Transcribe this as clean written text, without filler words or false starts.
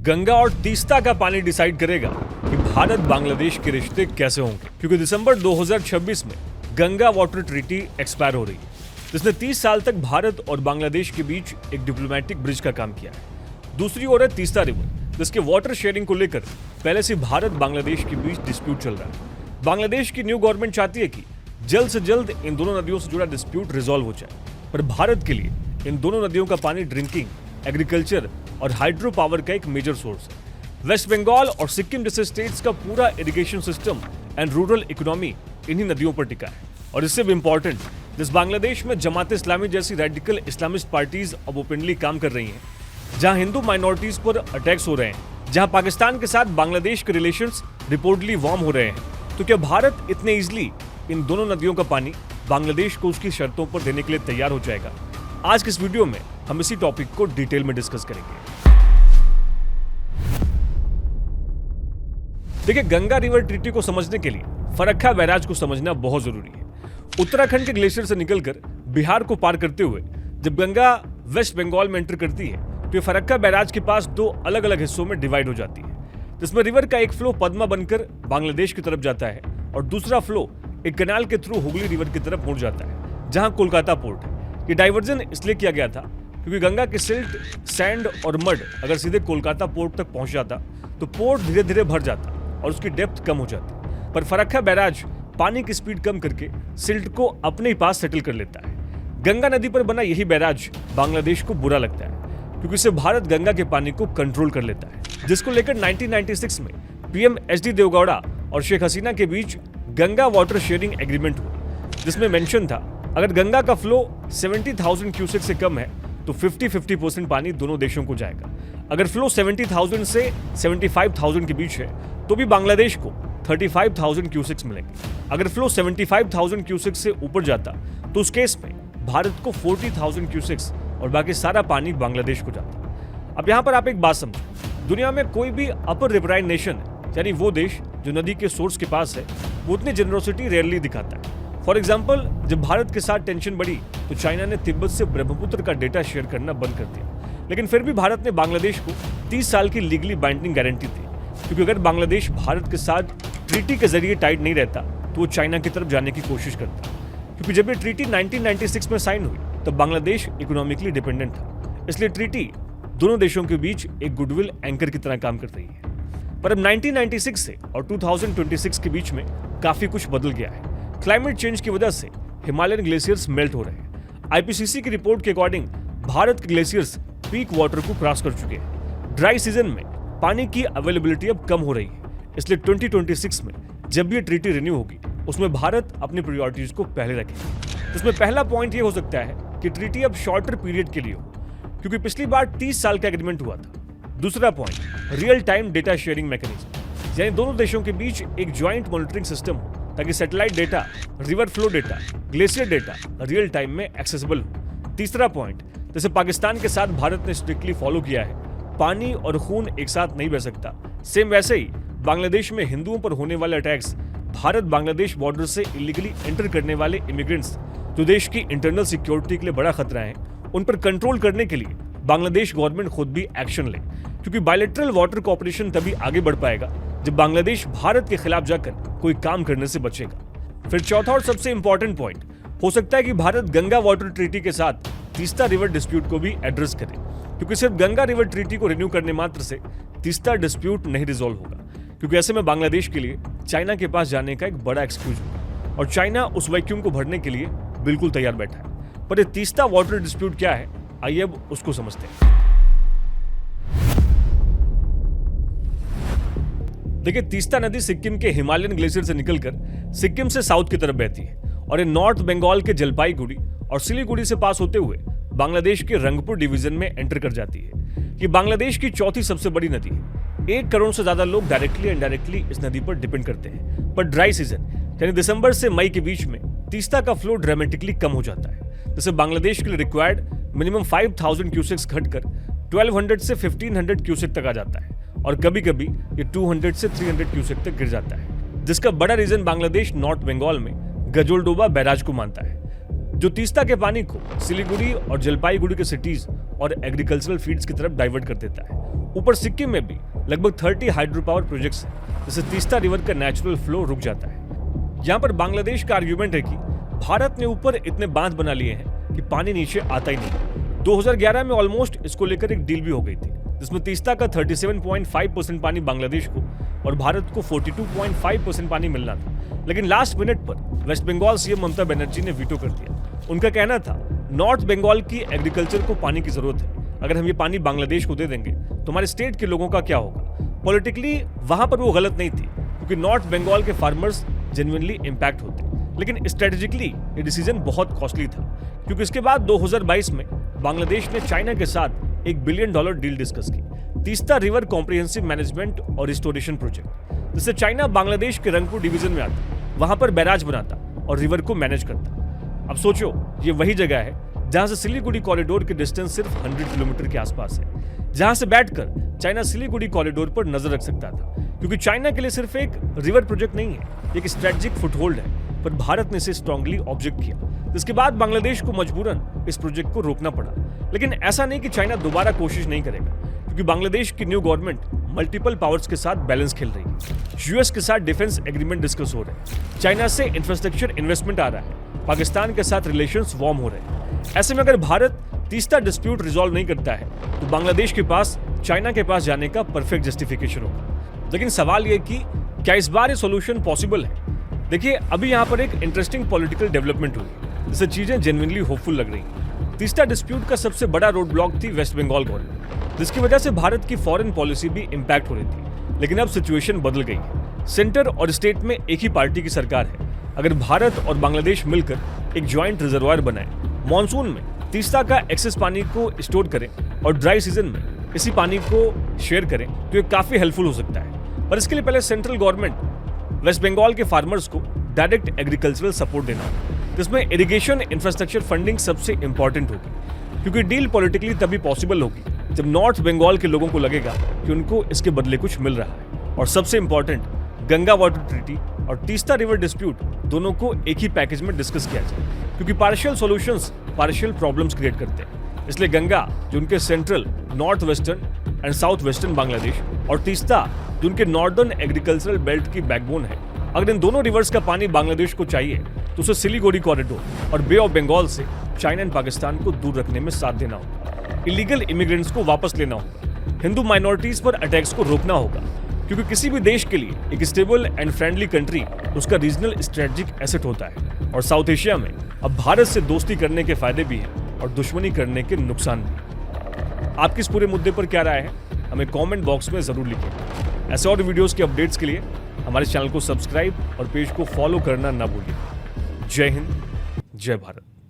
गंगा और तीस्ता का पानी डिसाइड करेगा कि भारत बांग्लादेश के रिश्ते कैसे होंगे, क्योंकि दिसंबर 2026 में गंगा वाटर ट्रीटी एक्सपायर हो रही है, जिसने 30 साल तक भारत और बांग्लादेश के बीच एक डिप्लोमेटिक ब्रिज का काम किया है। दूसरी ओर है तीस्ता रिवर, जिसके वाटर शेयरिंग को लेकर पहले से भारत बांग्लादेश के बीच डिस्प्यूट चल रहा है। बांग्लादेश की न्यू गवर्नमेंट चाहती है कि जल्द से जल्द इन दोनों नदियों से जुड़ा डिस्प्यूट रिजॉल्व हो जाए, पर भारत के लिए इन दोनों नदियों का पानी ड्रिंकिंग, एग्रीकल्चर और हाइड्रो पावर का एक मेजर सोर्स है। वेस्ट बंगाल और सिक्किम जैसे स्टेट्स का पूरा irrigation system and rural economy इन्हीं नदियों पर टिका है। और इससे भी इंपॉर्टेंट, जिस बांग्लादेश में जमात इस्लामी जैसी रेडिकल इस्लामिस्ट पार्टीज अब ओपनली काम कर रही हैं, जहां हिंदू माइनॉरिटीज पर अटैक्स हो रहे हैं, जहां पाकिस्तान के साथ बांग्लादेश के रिलेशंस रिपोर्टली वार्म हो रहे हैं, तो क्या भारत इतने इजीली इन दोनों नदियों का पानी बांग्लादेश को उसकी शर्तों पर देने के लिए तैयार हो जाएगा? आज के इस वीडियो में हम इसी टॉपिक को डिटेल में डिस्कस करेंगे। देखिए, गंगा रिवर ट्रीटी को समझने के लिए फरक्का बैराज को समझना बहुत जरूरी है। उत्तराखंड के ग्लेशियर से निकलकर बिहार को पार करते हुए जब गंगा वेस्ट बंगाल में एंटर करती है, तो ये फरक्का बैराज के पास दो अलग अलग हिस्सों में डिवाइड हो जाती है, जिसमें रिवर का एक फ्लो पद्मा बनकर बांग्लादेश की तरफ जाता है और दूसरा फ्लो एक कनाल के थ्रू हुगली रिवर की तरफ मुड़ जाता है, जहां कोलकाता पोर्ट है। ये डाइवर्जन इसलिए किया गया था क्योंकि गंगा के सिल्ट, सैंड और मड अगर सीधे कोलकाता पोर्ट तक पहुंच जाता तो पोर्ट धीरे धीरे भर जाता और उसकी डेप्थ कम हो जाती। पर फरक्का बैराज पानी की स्पीड कम करके सिल्ट को अपने ही पास सेटल कर लेता है। गंगा नदी पर बना यही बैराज बांग्लादेश को बुरा लगता है, क्योंकि इससे भारत गंगा के पानी को कंट्रोल कर लेता है, जिसको लेकर 1996 में पीएम एचडी देवगौड़ा और शेख हसीना के बीच गंगा वाटर शेयरिंग एग्रीमेंट हुआ, जिसमें मेंशन था अगर गंगा का फ्लो 70,000 क्यूसेक से कम है तो 50-50% पानी दोनों देशों को जाएगा। अगर फ्लो 70,000 से 75,000 के बीच है तो भी बांग्लादेश को 35,000 क्यूसेक्स मिलेंगे। अगर फ्लो 75,000 क्यूसेक्स से ऊपर जाता तो उस केस में भारत को 40,000 क्यूसेक्स और बाकी सारा पानी बांग्लादेश को जाता। अब यहाँ पर आप एक बात समझो, दुनिया में कोई भी अपर रिवराइन नेशन यानी वो देश जो नदी के सोर्स के पास है, वो उतनी जेनरोसिटी रेयरली दिखाता है। फॉर एग्जाम्पल, जब भारत के साथ टेंशन बढ़ी तो चाइना ने तिब्बत से ब्रह्मपुत्र का डेटा शेयर करना बंद कर दिया, लेकिन फिर भी भारत ने बांग्लादेश को 30 साल की लीगली बाइंडिंग गारंटी दी, क्योंकि अगर बांग्लादेश भारत के साथ ट्रीटी के जरिए टाइट नहीं रहता तो वो चाइना की तरफ जाने की कोशिश करता, क्योंकि जब ये ट्रीटी 1996 में साइन हुई तब बांग्लादेश इकोनॉमिकली डिपेंडेंट था। इसलिए ट्रीटी दोनों देशों के बीच एक गुडविल एंकर की तरह काम कर रही है। पर अब 1996 से और 2026 के बीच में काफी कुछ बदल गया है। क्लाइमेट चेंज की वजह से हिमालयन ग्लेशियर्स मेल्ट हो रहे हैं। आईपीसीसी की रिपोर्ट के अकॉर्डिंग भारत के ग्लेशियर्स पीक वाटर को क्रॉस कर चुके हैं। ड्राई सीजन में पानी की अवेलेबिलिटी अब कम हो रही है, इसलिए 2026 में जब भी ये ट्रीटी रिन्यू होगी उसमें भारत अपनी प्रायोरिटीज को पहले रखेगा। इसमें पहला पॉइंट ये हो सकता है कि ट्रीटी अब शॉर्टर पीरियड के लिए हो, क्योंकि पिछली बार 30 साल का एग्रीमेंट हुआ था। दूसरा point, real time data sharing mechanism, यानी दोनों देशों के बीच एक ज्वाइंट मॉनिटरिंग सिस्टम हो ताकि satellite data, river flow data, glacier data real time में एक्सेसिबल हो। तीसरा पॉइंट, जैसे पाकिस्तान के साथ भारत ने स्ट्रिक्टली फॉलो किया है, पानी और खून एक साथ नहीं बह सकता, सेम वैसे ही बांग्लादेश में हिंदुओं पर होने वाले अटैक्स, भारत बांग्लादेश बॉर्डर से इलीगली एंटर करने वाले इमिग्रेंट्स जो देश की इंटरनल सिक्योरिटी के लिए बड़ा खतरा है, उन पर कंट्रोल करने के लिए बांग्लादेश गवर्नमेंट खुद भी एक्शन ले, क्योंकि बायलैटरल वाटर कोऑपरेशन तभी आगे बढ़ पाएगा जब बांग्लादेश भारत के खिलाफ जाकर कोई काम करने से बचेगा। फिर चौथा और सबसे इंपॉर्टेंट पॉइंट, हो सकता है कि भारत गंगा वाटर ट्रीटी के साथ तीस्ता रिवर डिस्प्यूट को भी एड्रेस करे, क्योंकि सिर्फ गंगा रिवर ट्रीटी को रिन्यू करने मात्र से तीस्ता डिस्प्यूट नहीं रिजॉल्व होगा, क्योंकि ऐसे में बांग्लादेश के लिए चाइना के पास जाने का एक बड़ा एक्सक्यूज होगा और चाइना उस वैक्यूम को भरने के लिए बिल्कुल तैयार बैठा है। पर ये तीस्ता वाटर डिस्प्यूट क्या है, आइए अब उसको समझते हैं। देखिए, तीस्ता नदी सिक्किम के हिमालयन ग्लेशियर से निकलकर सिक्किम से साउथ की तरफ बहती है और ये नॉर्थ बंगाल के जलपाईगुड़ी और सिलीगुड़ी से पास होते हुए बांग्लादेश के रंगपुर डिवीजन में एंटर कर जाती है। ये बांग्लादेश की चौथी सबसे बड़ी नदी है। 1 करोड़ से ज्यादा लोग डायरेक्टली एंड इनडायरेक्टली इस नदी पर डिपेंड करते हैं। पर ड्राई सीजन यानी दिसंबर से मई के बीच में तीस्ता का फ्लो ड्रामेटिकली कम हो जाता है, जिससे बांग्लादेश के लिए रिक्वायर्ड मिनिमम 5,000 क्यूसेक्स घटकर 1200 से 1500 क्यूसेक तक आ जाता है और कभी कभी ये 200 से 300 क्यूसेक तक गिर जाता है, जिसका बड़ा रीजन बांग्लादेश नॉर्थ बंगाल में गजोलडोबा बैराज को मानता है, जो तीस्ता के पानी को सिलीगुड़ी और जलपाईगुड़ी के सिटीज और एग्रीकल्चरल फीड्स की तरफ डाइवर्ट कर देता है। ऊपर सिक्किम में भी लगभग 30 हाइड्रो पावर प्रोजेक्ट्स हैं, जिससे तीस्ता रिवर का नेचुरल फ्लो रुक जाता है। यहाँ पर बांग्लादेश का आर्ग्यूमेंट है कि भारत ने ऊपर इतने बांध बना लिए हैं कि पानी नीचे आता ही नहीं। 2011 में ऑलमोस्ट इसको लेकर एक डील भी हो गई थी, जिसमें तीस्ता का 37.5% पानी बांग्लादेश को और भारत को 42.5% पानी मिलना था। लेकिन लास्ट मिनट पर वेस्ट बंगाल सीएम ममता बनर्जी ने वीटो कर दिया। उनका कहना था नॉर्थ बंगाल की एग्रीकल्चर को पानी की जरूरत है, अगर हम ये पानी बांग्लादेश को दे देंगे तो हमारे स्टेट के लोगों का क्या होगा। पॉलिटिकली वहां पर वो गलत नहीं थी, क्योंकि नॉर्थ बंगाल के फार्मर्स जेन्युइनली इंपैक्ट होते, लेकिन स्ट्रेटेजिकली ये डिसीजन बहुत कॉस्टली था, क्योंकि इसके बाद 2022 में बांग्लादेश ने चाइना के साथ $1 बिलियन डील डिस्कस की, तीस्ता रिवर कॉम्प्रिहेंसिव मैनेजमेंट और रिस्टोरेशन प्रोजेक्ट, जिससे चाइना बांग्लादेश के रंगपुर डिवीजन में आता, वहां पर बैराज बनाता और रिवर को मैनेज करता। अब सोचो, ये वही जगह है जहां से सिलीगुड़ी कॉरिडोर की डिस्टेंस सिर्फ 100 किलोमीटर के आसपास है, जहां से बैठकर चाइना सिलीगुड़ी कॉरिडोर पर नजर रख सकता था, क्योंकि चाइना के लिए सिर्फ एक रिवर प्रोजेक्ट नहीं है, एक स्ट्रेटेजिक फुटहोल्ड है। पर भारत ने इसे स्ट्रांगली ऑब्जेक्ट किया, जिसके बाद बांग्लादेश को मजबूरन इस प्रोजेक्ट को रोकना पड़ा। लेकिन ऐसा नहीं कि चाइना दोबारा कोशिश नहीं करेगा, क्योंकि बांग्लादेश की न्यू गवर्नमेंट मल्टीपल पावर्स के साथ बैलेंस खेल रही है। यूएस के साथ डिफेंस एग्रीमेंट डिस्कस हो रहे हैं, चाइना से इंफ्रास्ट्रक्चर इन्वेस्टमेंट आ रहा है, पाकिस्तान के साथ रिलेशंस वार्म हो रहे हैं। ऐसे में अगर भारत तीस्ता डिस्प्यूट रिजॉल्व नहीं करता है तो बांग्लादेश के पास चाइना के पास जाने का परफेक्ट जस्टिफिकेशन होगा। लेकिन सवाल यह कि क्या इस बार ये सॉल्यूशन पॉसिबल है? देखिए, अभी यहाँ पर एक इंटरेस्टिंग पॉलिटिकल डेवलपमेंट हुई, जिससे चीजें जेन्युइनली होपफुल लग रही हैं। तीस्ता डिस्प्यूट का सबसे बड़ा रोड ब्लॉक थी वेस्ट बंगाल गवर्नमेंट, जिसकी वजह से भारत की फॉरेन पॉलिसी भी इंपैक्ट हो रही थी। लेकिन अब सिचुएशन बदल गई है, सेंटर और स्टेट में एक ही पार्टी की सरकार है। अगर भारत और बांग्लादेश मिलकर एक ज्वाइंट रिजर्वायर बनाए, मॉनसून में तीस्ता का एक्सेस पानी को स्टोर करें और ड्राई सीजन में इसी पानी को शेयर करें, तो ये काफी हेल्पफुल हो सकता है। पर इसके लिए पहले सेंट्रल गवर्नमेंट वेस्ट बंगाल के फार्मर्स को डायरेक्ट एग्रीकल्चरल सपोर्ट देना होगा, जिसमें इरिगेशन इंफ्रास्ट्रक्चर फंडिंग सबसे इंपॉर्टेंट होगी, क्योंकि डील पॉलिटिकली तभी पॉसिबल होगी जब नॉर्थ बंगाल के लोगों को लगेगा कि उनको इसके बदले कुछ मिल रहा है। और सबसे इंपॉर्टेंट, गंगा वाटर ट्रीटी और तीस्ता रिवर डिस्प्यूट दोनों को एक ही पैकेज में डिस्कस किया जाए, क्योंकि partial solutions partial problems create करते हैं। इसलिए गंगा, जो उनके central, north western and south western Bangladesh, और तीस्ता, जो उनके नॉर्दर्न एग्रीकल्चरल बेल्ट की बैकबोन है, अगर इन दोनों रिवर्स का पानी बांग्लादेश को चाहिए तो उसे सिलीगुड़ी कॉरिडोर और बे ऑफ बंगाल से चाइना एंड पाकिस्तान को दूर रखने में साथ देना होगा, इलीगल इमिग्रेंट्स को वापस लेना होगा, हिंदू माइनॉरिटीज पर अटैक्स को रोकना होगा, क्योंकि किसी भी देश के लिए एक स्टेबल एंड फ्रेंडली कंट्री उसका रीजनल स्ट्रेटेजिक एसेट होता है। और साउथ एशिया में अब भारत से दोस्ती करने के फायदे भी हैं और दुश्मनी करने के नुकसान भी। आपकी इस पूरे मुद्दे पर क्या राय है, हमें कमेंट बॉक्स में जरूर लिखिए। ऐसे और वीडियोस के अपडेट्स के लिए हमारे चैनल को सब्सक्राइब और पेज को फॉलो करना ना भूलिए। जय हिंद, जय भारत।